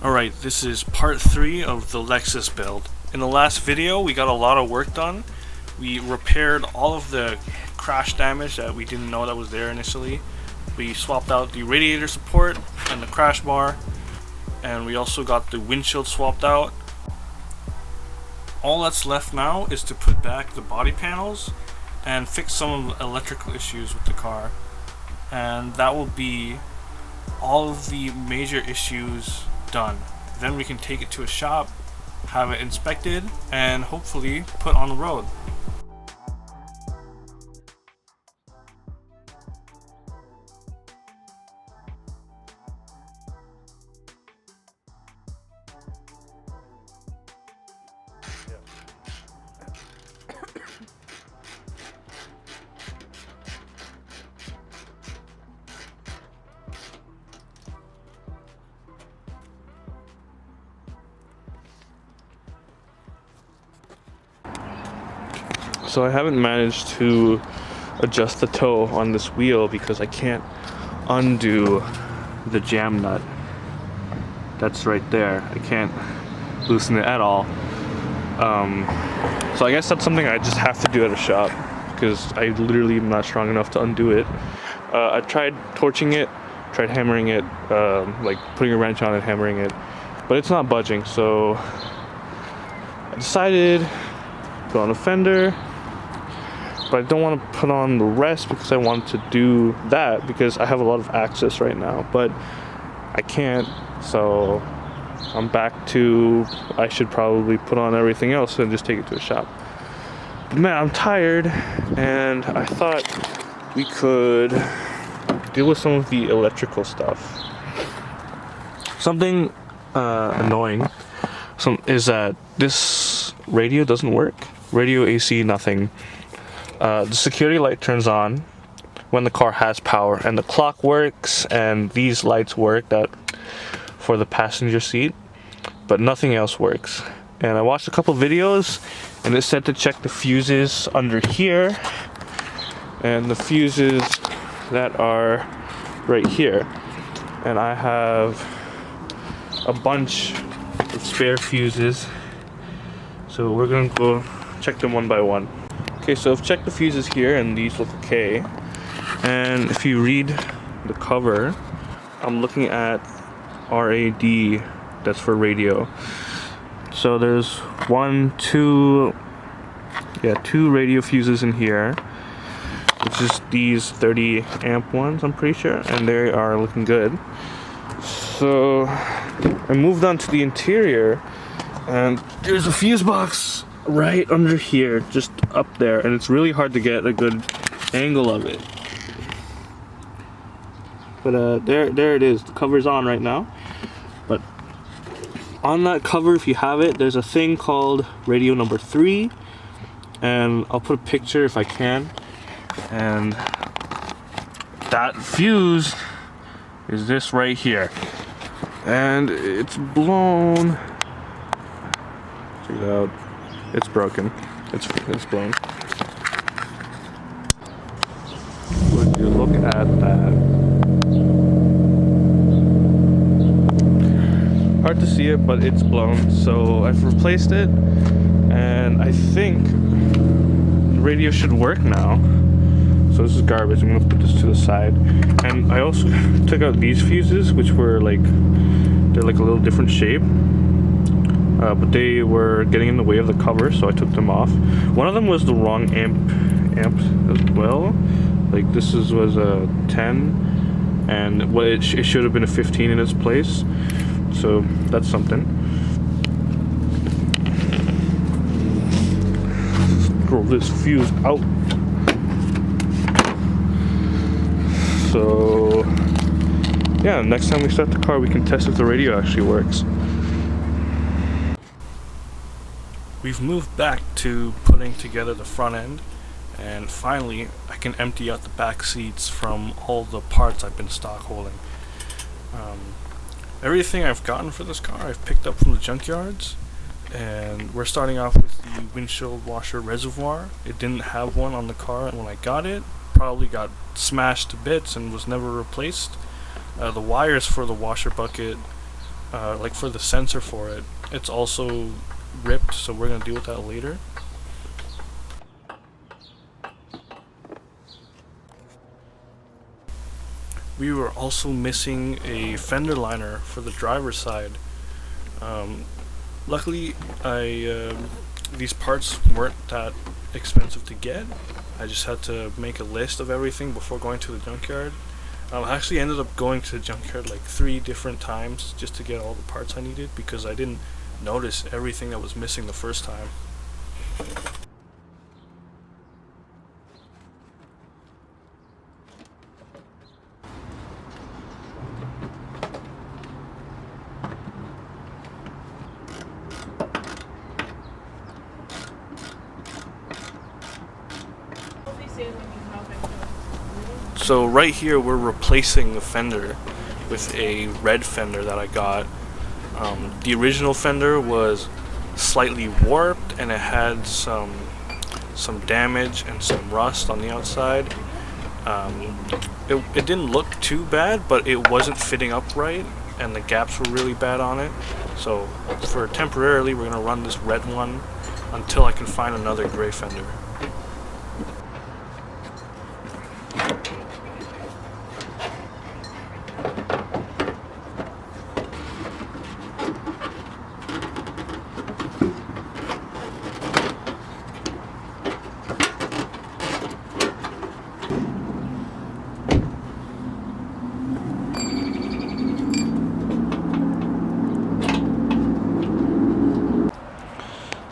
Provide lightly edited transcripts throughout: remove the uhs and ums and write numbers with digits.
Alright, this is part 3 of the Lexus build. In the last video we got a lot of work done. We repaired all of the crash damage that we didn't know that was there initially. We swapped out the radiator support and the crash bar, and we also got the windshield swapped out. All that's left now is to put back the body panels and fix some of the electrical issues with the car, and that will be all of the major issues done. Then we can take it to a shop, have it inspected, and hopefully put on the road. So I haven't managed to adjust the toe on this wheel because I can't undo the jam nut. That's right there. I can't loosen it at all. So I guess that's something I just have to do at a shop because I literally am not strong enough to undo it. I tried torching it, tried hammering it, like putting a wrench on it, hammering it, but it's not budging. So I decided to put on a fender. But I don't want to put on the rest because I want to do that because I have a lot of access right now, but I can't, so I'm back to I should probably put on everything else and just take it to a shop. But man, I'm tired, and I thought we could deal with some of the electrical stuff. Something annoying is that this radio doesn't work. Radio, AC, nothing. The security light turns on when the car has power, and the clock works, and these lights work that for the passenger seat, but nothing else works. And I watched a couple videos, and it said to check the fuses under here and the fuses that are right here. And I have a bunch of spare fuses, so we're gonna go check them one by one. Okay, so I've checked the fuses here and these look okay. And if you read the cover, I'm looking at RAD, that's for radio. So there's two radio fuses in here, which is these 30 amp ones, I'm pretty sure, and they are looking good. So I moved on to the interior, and there's a fuse box right under here, just up there, and it's really hard to get a good angle of it. But there it is. The cover's on right now. But on that cover, if you have it, there's a thing called radio number 3, and I'll put a picture if I can. And that fuse is this right here, and it's blown. Check it out. It's broken. It's blown. Would you look at that? Hard to see it, but it's blown. So I've replaced it, and I think the radio should work now. So this is garbage. I'm gonna put this to the side. And I also took out these fuses, which were they're like a little different shape. But they were getting in the way of the cover, so I took them off. One of them was the wrong amp as well. Like this was a 10, and it should have been a 15 in its place. So that's something. Throw this fuse out. So yeah, next time we start the car, we can test if the radio actually works. We've moved back to putting together the front end, and finally I can empty out the back seats from all the parts I've been stockholding. Everything I've gotten for this car I've picked up from the junkyards, and we're starting off with the windshield washer reservoir. It didn't have one on the car when I got it, probably got smashed to bits and was never replaced. The wires for the washer bucket like for the sensor for it, it's also ripped, so we're gonna deal with that later. We were also missing a fender liner for the driver's side. Luckily, these parts weren't that expensive to get. I just had to make a list of everything before going to the junkyard. I actually ended up going to the junkyard like 3 different times just to get all the parts I needed because I didn't notice everything that was missing the first time. So right here we're replacing the fender with a red fender that I got. The original fender was slightly warped and it had some damage and some rust on the outside. It didn't look too bad, but it wasn't fitting up right and the gaps were really bad on it. So for temporarily we're gonna run this red one until I can find another gray fender.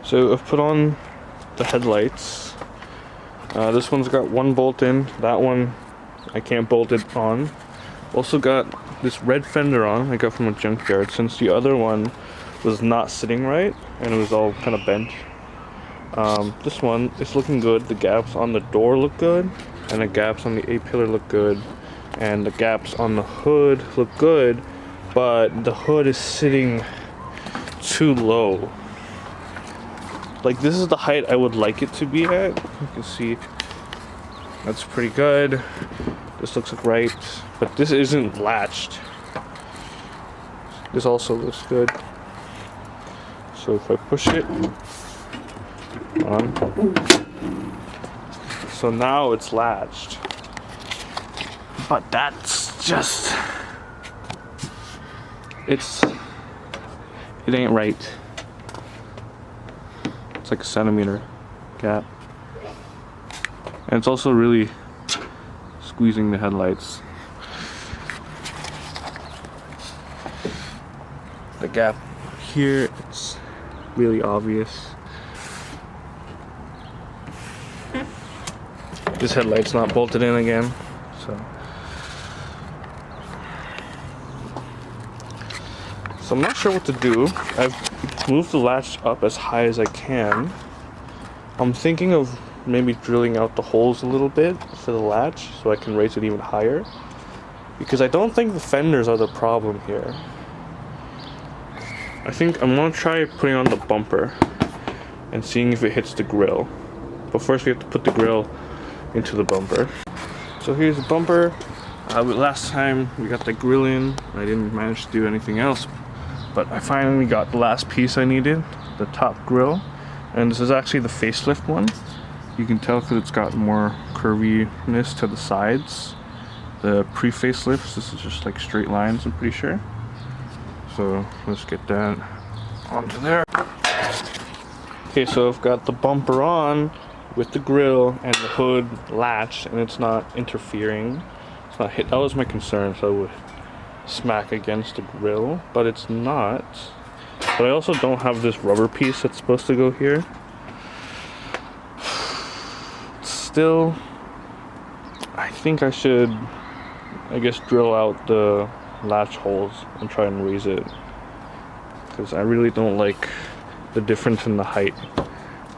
So I've put on the headlights. This one's got one bolt in, that one I can't bolt it on. Also got this red fender on, I got from a junkyard, since the other one was not sitting right and it was all kind of bent. This one is looking good. The gaps on the door look good, and the gaps on the A-pillar look good, and the gaps on the hood look good, but the hood is sitting too low. Like, this is the height I would like it to be at. You can see that's pretty good. This looks like right, but this isn't latched. This also looks good. So if I push it on, so now it's latched. But that's just, it ain't right. It's like a centimeter gap. And it's also really squeezing the headlights. The gap here, it's really obvious. This headlight's not bolted in again, so I'm not sure what to do. I've moved the latch up as high as I can. I'm thinking of maybe drilling out the holes a little bit for the latch so I can raise it even higher, because I don't think the fenders are the problem here. I think I'm gonna try putting on the bumper and seeing if it hits the grill. But first we have to put the grill into the bumper. So here's the bumper. Last time we got the grill in, I didn't manage to do anything else, but I finally got the last piece I needed, the top grill. And this is actually the facelift one. You can tell because it's got more curviness to the sides. The pre-facelifts, this is just like straight lines, I'm pretty sure. So let's get that onto there. Okay, so I've got the bumper on with the grill and the hood latched, and it's not interfering. It's not hit. That was my concern, so I would smack against the grill, but it's not. But I also don't have this rubber piece that's supposed to go here. Still, I think I should, I guess, drill out the latch holes and try and raise it, because I really don't like the difference in the height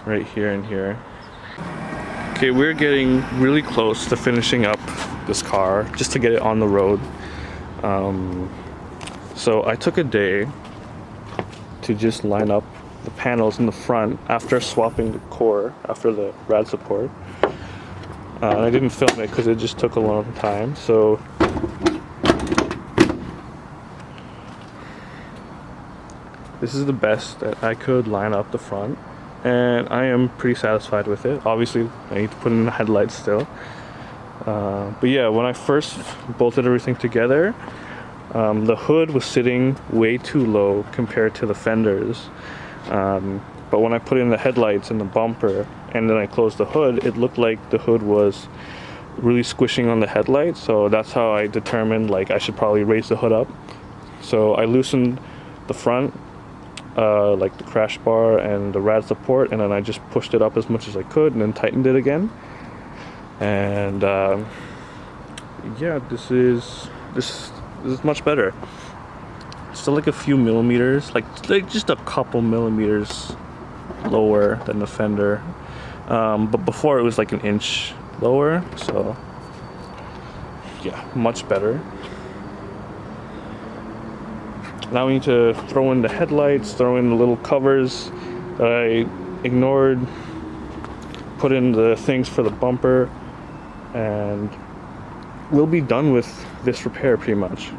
right here and here. Okay, we're getting really close to finishing up this car just to get it on the road. So I took a day to just line up the panels in the front after swapping the core, after the rad support. I didn't film it because it just took a long time. So This is the best that I could line up the front, and I am pretty satisfied with it. Obviously, I need to put in the headlights still. But yeah, when I first bolted everything together, the hood was sitting way too low compared to the fenders. But when I put in the headlights and the bumper and then I closed the hood, it looked like the hood was really squishing on the headlights. So that's how I determined like I should probably raise the hood up. So I loosened the front, like the crash bar and the rad support, and then I just pushed it up as much as I could and then tightened it again. And yeah, this is much better. Still like a few millimeters, like just a couple millimeters lower than the fender, but before it was like an inch lower. So yeah, much better. Now we need to throw in the headlights, throw in the little covers that I ignored, put in the things for the bumper, and we'll be done with this repair pretty much.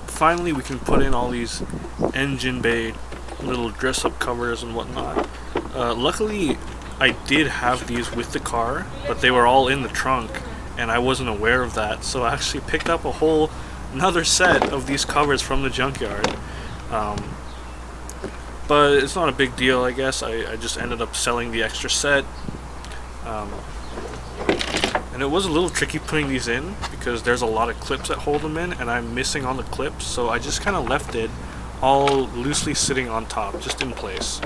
Finally, we can put in all these engine bay little dress-up covers and whatnot. Luckily, I did have these with the car, but they were all in the trunk, and I wasn't aware of that. So I actually picked up another set of these covers from the junkyard. But it's not a big deal, I guess. I just ended up selling the extra set. And it was a little tricky putting these in because there's a lot of clips that hold them in, and I'm missing on the clips, so I just kind of left it all loosely sitting on top, just in place.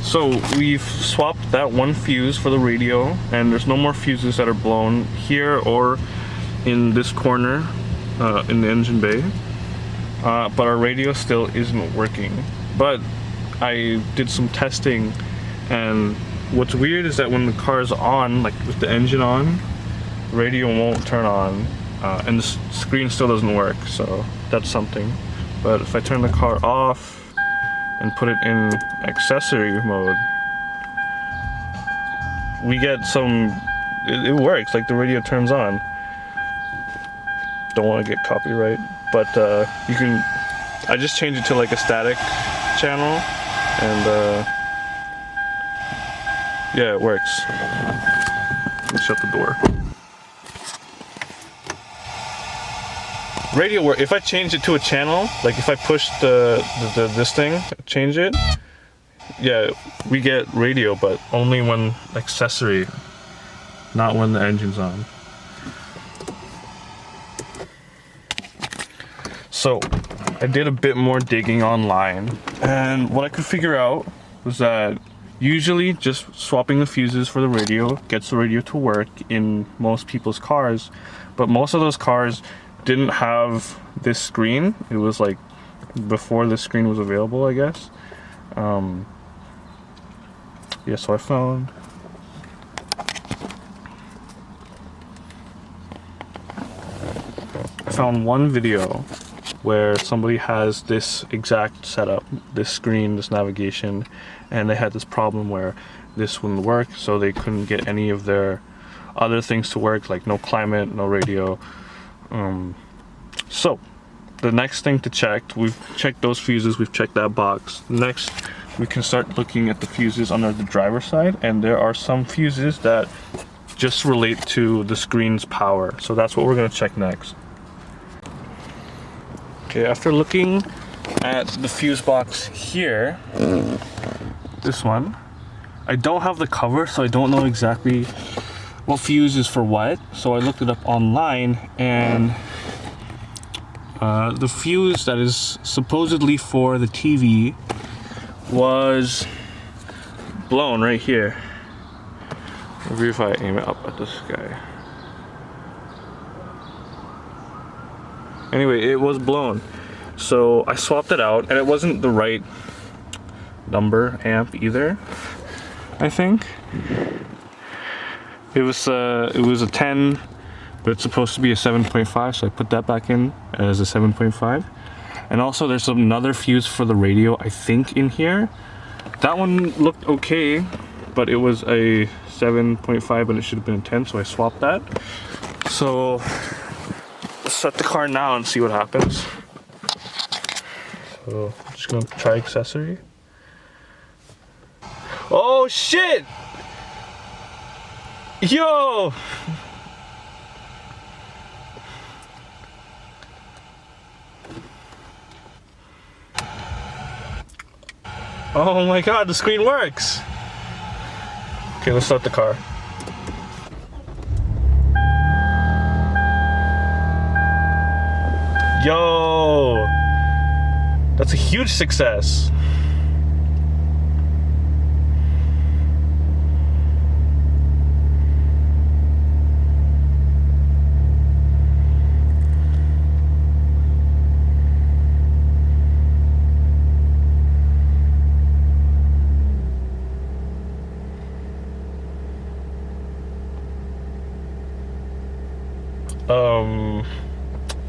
So we've swapped that one fuse for the radio, and there's no more fuses that are blown here or in this corner in the engine bay. But our radio still isn't working. But I did some testing, and what's weird is that when the car is on, like with the engine on, the radio won't turn on, and the screen still doesn't work, so that's something. But if I turn the car off and put it in accessory mode, we get it works, like the radio turns on. Don't want to get copyright, but I just changed it to like a static channel, and yeah, it works. Let me shut the door. Radio work. If I change it to a channel, like if I push this thing, change it, yeah, we get radio, but only when accessory, not when the engine's on. So I did a bit more digging online, and what I could figure out was that usually just swapping the fuses for the radio gets the radio to work in most people's cars, but most of those cars didn't have this screen. It was like before this screen was available, I guess. Yeah, so I found one video where somebody has this exact setup, this screen, this navigation, and they had this problem where this wouldn't work, so they couldn't get any of their other things to work, like no climate, no radio. So the next thing to check, we've checked those fuses, we've checked that box. Next, we can start looking at the fuses under the driver's side, and there are some fuses that just relate to the screen's power. So that's what we're going to check next. Okay, after looking at the fuse box here, this one, I don't have the cover, so I don't know exactly what fuse is for what. So I looked it up online, and the fuse that is supposedly for the TV was blown right here. Maybe if I aim it up at this guy. Anyway, it was blown. So I swapped it out, and it wasn't the right number amp either, I think. It was a 10, but it's supposed to be a 7.5, so I put that back in as a 7.5. And also there's another fuse for the radio, I think, in here. That one looked okay, but it was a 7.5, but it should have been a 10, so I swapped that. So let's start the car now and see what happens. So I'm just gonna try accessory. Oh shit! Yo! Oh my god, the screen works! Okay, let's start the car. Yo! That's a huge success.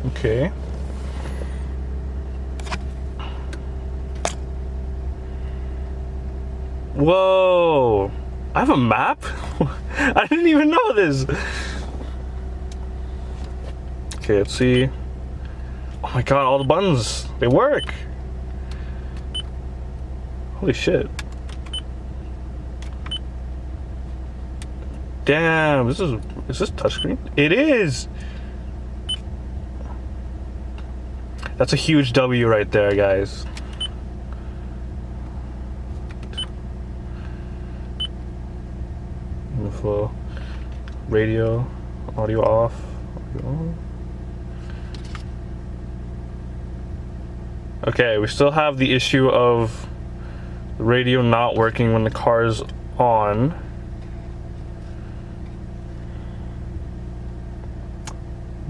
Okay. Whoa! I have a map? I didn't even know this! Okay, let's see. Oh my god, all the buttons, they work! Holy shit. Damn, is this touchscreen? It is! That's a huge W right there, guys. Info, radio, audio off, audio on. Okay, we still have the issue of the radio not working when the car's on.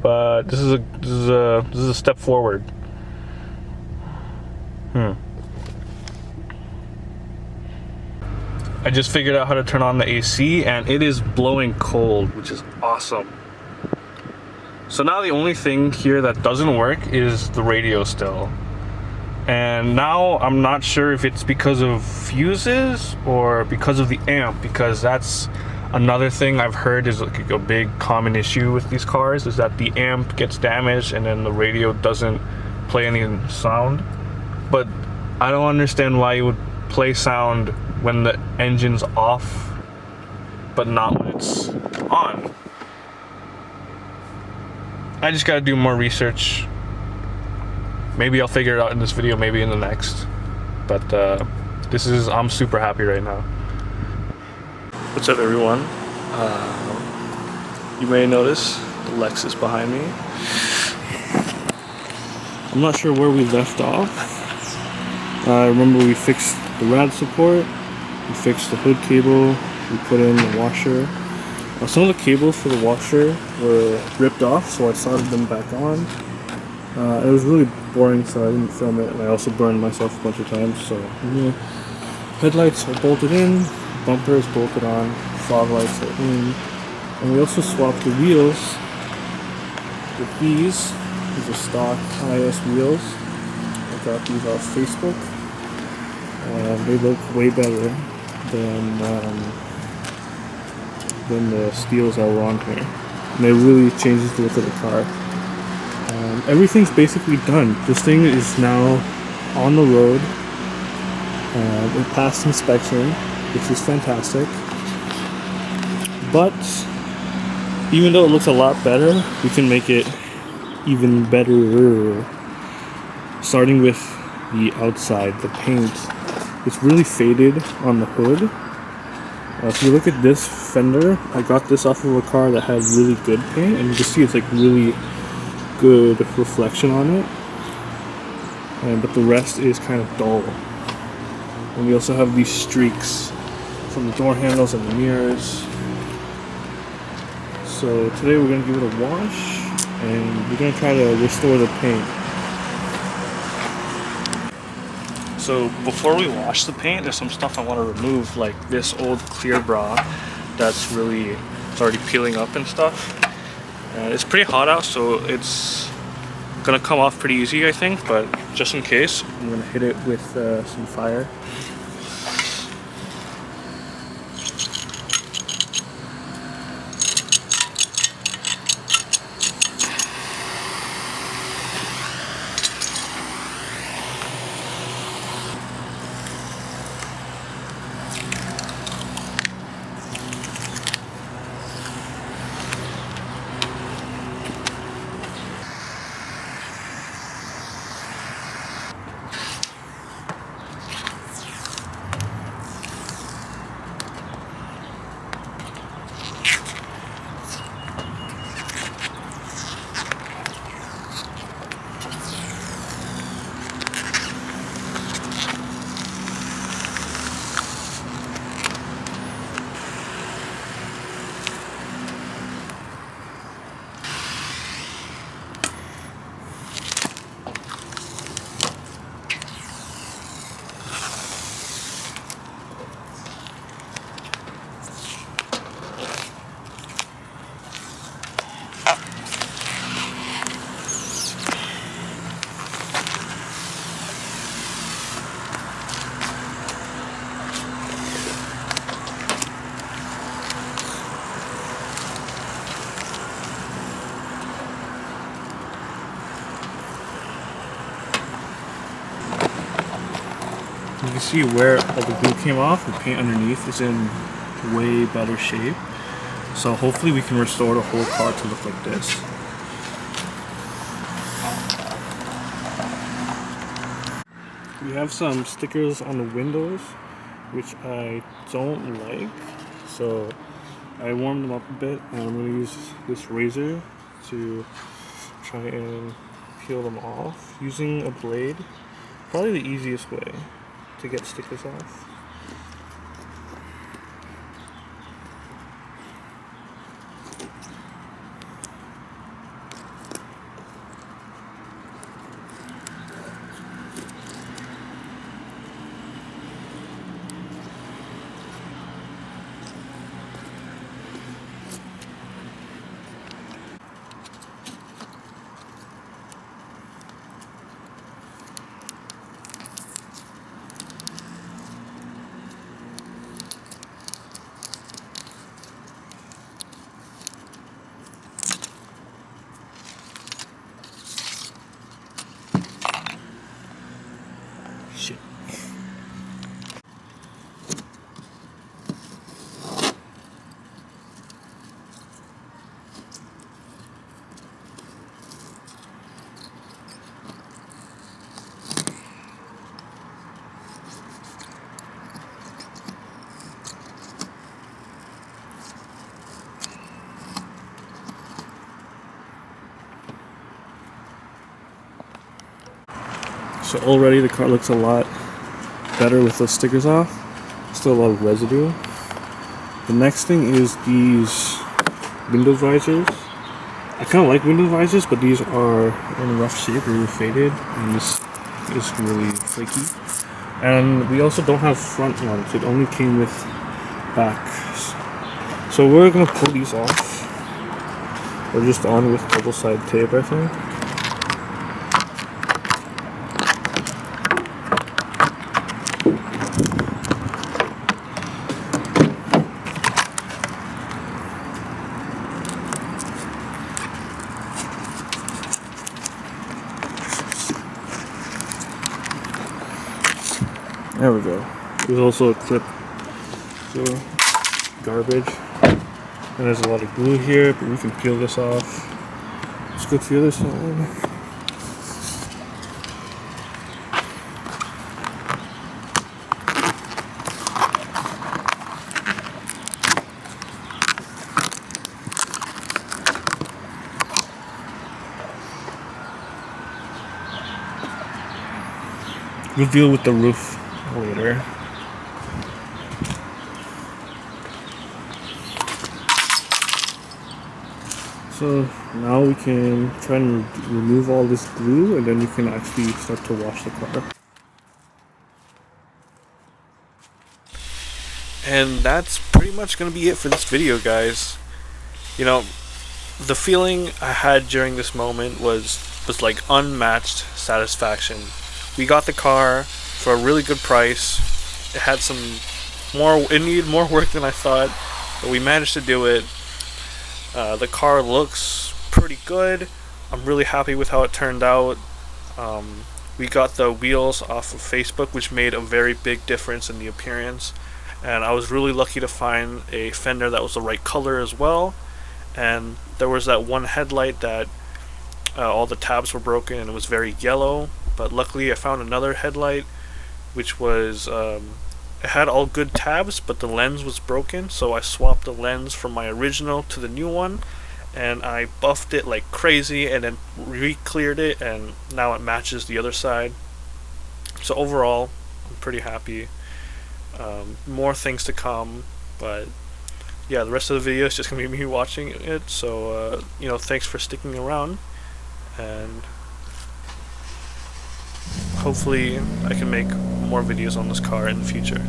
But this is a step forward. I just figured out how to turn on the AC, and it is blowing cold, which is awesome. So now the only thing here that doesn't work is the radio still. And now I'm not sure if it's because of fuses or because of the amp, because that's another thing I've heard is like a big common issue with these cars, is that the amp gets damaged and then the radio doesn't play any sound. But I don't understand why you would play sound when the engine's off, but not when it's on. I just gotta do more research. Maybe I'll figure it out in this video, maybe in the next. But I'm super happy right now. What's up, everyone? You may notice the Lexus behind me. I'm not sure where we left off. I remember we fixed the rad support, we fixed the hood cable, we put in the washer. Some of the cables for the washer were ripped off, so I soldered them back on. It was really boring, so I didn't film it, and I also burned myself a bunch of times. So headlights are bolted in, bumper is bolted on, fog lights are in, and we also swapped the wheels with these. These are stock IS wheels. I got these off Facebook. They look way better than the steels that were on here. And it really changes the look of the car. Everything's basically done. This thing is now on the road. It passed inspection, which is fantastic. But even though it looks a lot better, we can make it even better. Starting with the outside, the paint. It's really faded on the hood. If you look at this fender, I got this off of a car that had really good paint, and you can see it's like really good reflection on it. But the rest is kind of dull. And we also have these streaks from the door handles and the mirrors. So today we're going to give it a wash, and we're going to try to restore the paint. So before we wash the paint, there's some stuff I want to remove, like this old clear bra that's really already peeling up and stuff. It's pretty hot out, so it's gonna come off pretty easy, I think, but just in case, I'm gonna hit it with some fire. You can see where all the glue came off. The paint underneath is in way better shape. So hopefully we can restore the whole car to look like this. We have some stickers on the windows, which I don't like. So I warmed them up a bit, and I'm going to use this razor to try and peel them off using a blade. Probably the easiest way to get stickers off. Shit. So already the car looks a lot better with those stickers off. Still a lot of residue. The next thing is these window visors. I kind of like window visors, but these are in rough shape, really faded, and this is really flaky. And we also don't have front ones. It only came with backs. So we're gonna pull these off. They're just on with double side tape, I think. There we go. There's also a clip for garbage. And there's a lot of glue here, but we can peel this off. Let's go to the other side. reveal with the roof later. So now we can try and remove all this glue, and then you can actually start to wash the car. And that's pretty much going to be it for this video, guys. You know, the feeling I had during this moment was like unmatched satisfaction. We got the car for a really good price. It had it needed more work than I thought, but we managed to do it. The car looks pretty good. I'm really happy with how it turned out. We got the wheels off of Facebook, which made a very big difference in the appearance. And I was really lucky to find a fender that was the right color as well. And there was that one headlight that all the tabs were broken and it was very yellow. But luckily I found another headlight which was, it had all good tabs, but the lens was broken. So I swapped the lens from my original to the new one. And I buffed it like crazy and then re-cleared it, and now it matches the other side. So overall, I'm pretty happy. More things to come, but yeah, the rest of the video is just gonna be me watching it. So you know, thanks for sticking around, and hopefully I can make more videos on this car in the future.